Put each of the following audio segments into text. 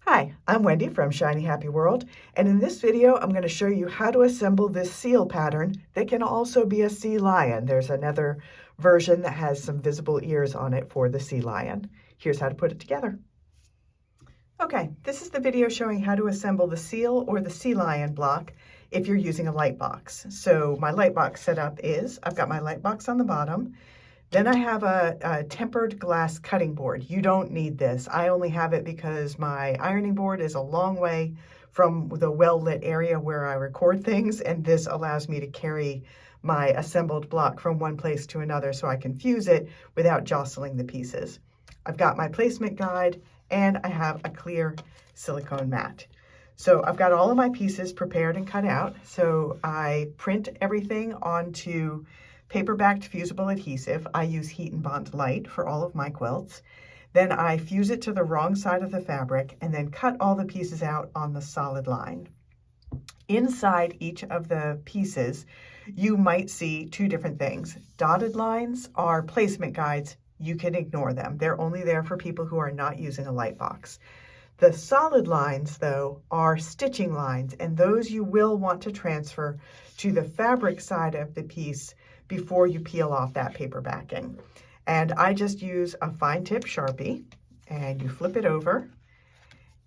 Hi, I'm Wendy from Shiny Happy World, and in this video I'm going to show you how to assemble this seal pattern that can also be a sea lion. There's another version that has some visible ears on it for the sea lion. Here's how to put it together. Okay, this is the video showing how to assemble the seal or the sea lion block if you're using a light box. So my light box setup is, I've got my light box on the bottom. Then I have a tempered glass cutting board. You don't need this. I only have it because my ironing board is a long way from the well-lit area where I record things, and this allows me to carry my assembled block from one place to another so I can fuse it without jostling the pieces. I've got my placement guide, and I have a clear silicone mat. So I've got all of my pieces prepared and cut out. So I print everything onto paper-backed fusible adhesive. I use Heat and Bond Light for all of my quilts. Then I fuse it to the wrong side of the fabric and then cut all the pieces out on the solid line. Inside each of the pieces, you might see two different things. Dotted lines are placement guides. You can ignore them. They're only there for people who are not using a light box. The solid lines, though, are stitching lines, and those you will want to transfer to the fabric side of the piece before you peel off that paper backing. And I just use a fine tip Sharpie, and you flip it over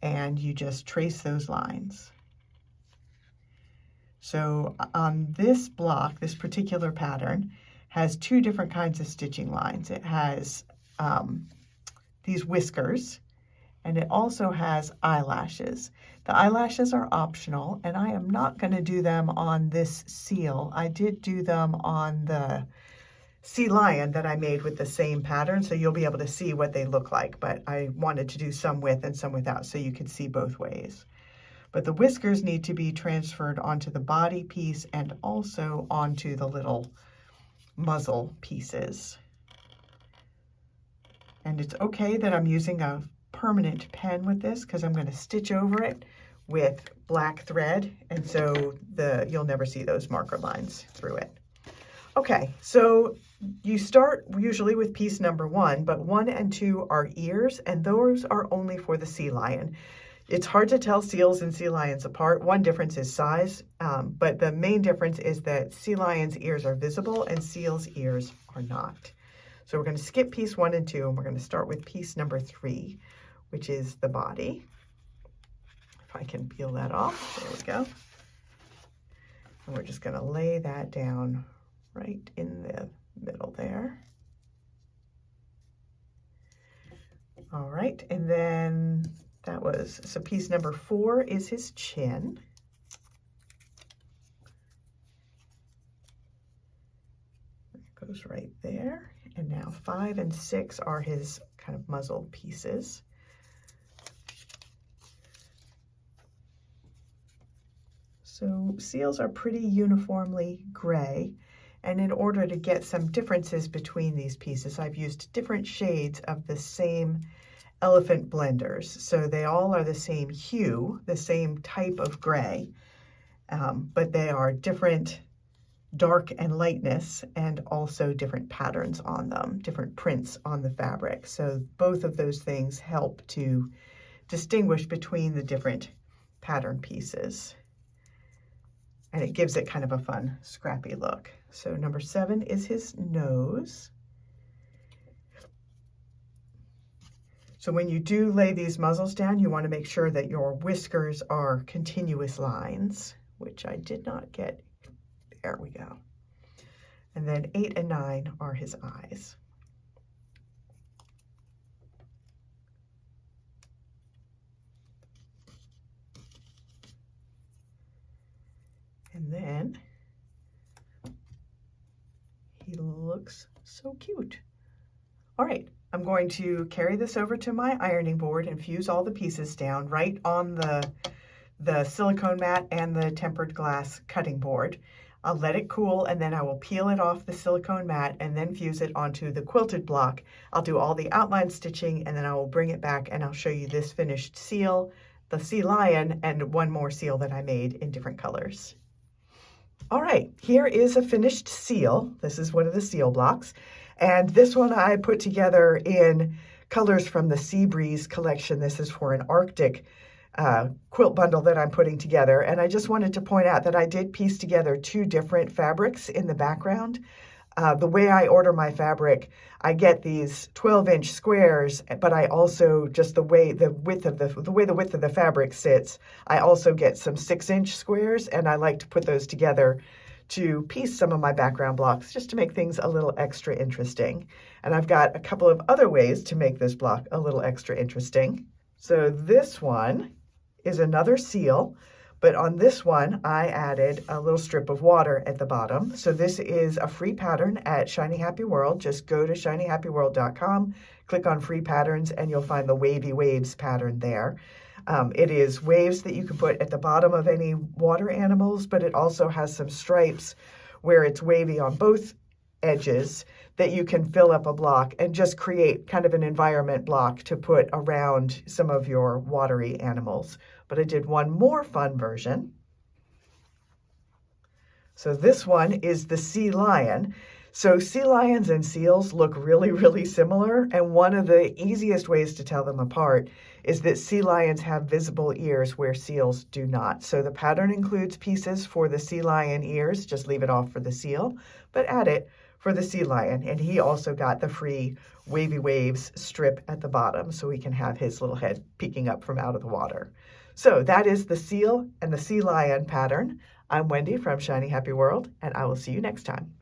and you just trace those lines. So on this block, this particular pattern has two different kinds of stitching lines. It has these whiskers, and it also has eyelashes. The eyelashes are optional, and I am not going to do them on this seal. I did do them on the sea lion that I made with the same pattern, so you'll be able to see what they look like, but I wanted to do some with and some without so you could see both ways. But the whiskers need to be transferred onto the body piece and also onto the little muzzle pieces. And it's okay that I'm using a permanent pen with this because I'm going to stitch over it with black thread, and so you'll never see those marker lines through it. Okay, so you start usually with piece number 1, but 1 and 2 are ears, and those are only for the sea lion. It's hard to tell seals and sea lions apart. One difference is size, but the main difference is that sea lion's ears are visible and seal's ears are not. So we're going to skip piece 1 and 2, and we're going to start with piece number 3, which is the body. If I can peel that off, there we go. And we're just going to lay that down right in the middle there. All right, and then so piece number 4 is his chin. It goes right there. And now 5 and 6 are his kind of muzzle pieces. So seals are pretty uniformly gray, and in order to get some differences between these pieces, I've used different shades of the same elephant blenders. So they all are the same hue, the same type of gray, but they are different dark and lightness, and also different patterns on them, different prints on the fabric. So both of those things help to distinguish between the different pattern pieces. And it gives it kind of a fun, scrappy look. So number 7 is his nose. So when you do lay these muzzles down, you want to make sure that your whiskers are continuous lines, which I did not get. There we go. And then 8 and 9 are his eyes. And then he looks so cute. All right, I'm going to carry this over to my ironing board and fuse all the pieces down right on the silicone mat and the tempered glass cutting board. I'll let it cool, and then I will peel it off the silicone mat and then fuse it onto the quilted block. I'll do all the outline stitching, and then I will bring it back and I'll show you this finished seal, the sea lion, and one more seal that I made in different colors. All right, here is a finished seal. This is one of the seal blocks. And this one I put together in colors from the Sea Breeze collection. This is for an Arctic quilt bundle that I'm putting together. And I just wanted to point out that I did piece together two different fabrics in the background. The way I order my fabric, I get these 12-inch squares, but I also, just the way the width of the fabric sits, I also get some 6-inch squares, and I like to put those together to piece some of my background blocks just to make things a little extra interesting. And I've got a couple of other ways to make this block a little extra interesting. So this one is another seal, but on this one, I added a little strip of water at the bottom. So this is a free pattern at Shiny Happy World. Just go to shinyhappyworld.com, click on free patterns, and you'll find the Wavy Waves pattern there. It is waves that you can put at the bottom of any water animals, but it also has some stripes where it's wavy on both edges that you can fill up a block and just create kind of an environment block to put around some of your watery animals. But I did one more fun version. So this one is the sea lion. So sea lions and seals look really, really similar. And one of the easiest ways to tell them apart is that sea lions have visible ears where seals do not. So the pattern includes pieces for the sea lion ears, just leave it off for the seal, but add it for the sea lion. And he also got the free Wavy Waves strip at the bottom so he can have his little head peeking up from out of the water. So that is the seal and the sea lion pattern. I'm Wendy from Shiny Happy World, and I will see you next time.